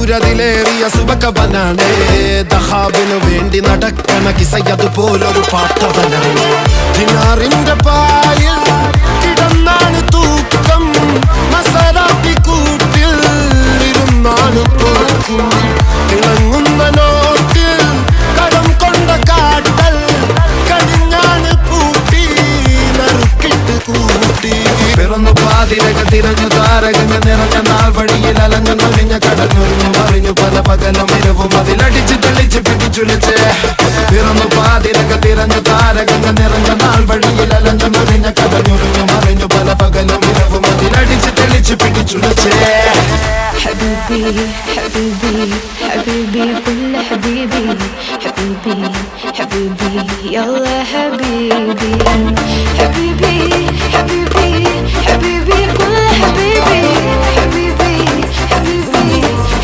സൂര്യതിലേറിയ സുബകവനാണ് ദഹാബിനു വേണ്ടി നടക്കണ കിസയതുപോലൊരു പാട്ടവനാണ് ദിനാറിന്റെ പായിൽ കിടന്നാണ് തൂക്കം മസറാത്തി കൂട്ടിൽ ഇരുന്നാണ് തോക്കും തിളങ്ങുന്ന നോട്ടിൽ കടം കൊണ്ട കാട്ടൽ കടിഞ്ഞാണ് പൂട്ടി നറുക്കിട്ട് കൂട്ടി പിറന്നു പാതിരക തിരഞ്ഞു താരകങ്ങൾ നിറഞ്ഞ നാൾ വഴിയിൽ അലഞ്ഞു നൊലിഞ്ഞ കടഞ്ഞൊരിഞ്ഞു മറിഞ്ഞു പല പകലും ഇരവും അതിലടിച്ച് തെളിച്ച് പിടിച്ചുലിച്ച് പിറന്നു പാതിരക തിരഞ്ഞു താരകങ്ങൾ നിറഞ്ഞ നാൾ വഴിയിൽ അലഞ്ഞു നൊലിഞ്ഞ കടഞ്ഞൊരിഞ്ഞു മറിഞ്ഞു പല പകലും ഇരവും അതിലടിച്ച് തെളിച്ച് പിടിച്ചുലിച്ച് حبيبي حبيبي حبيبي كل حبيبي حبيبي حبيبي يلا حبيبي حبيبي حبيبي حبيبي كل حبيبي حبيبي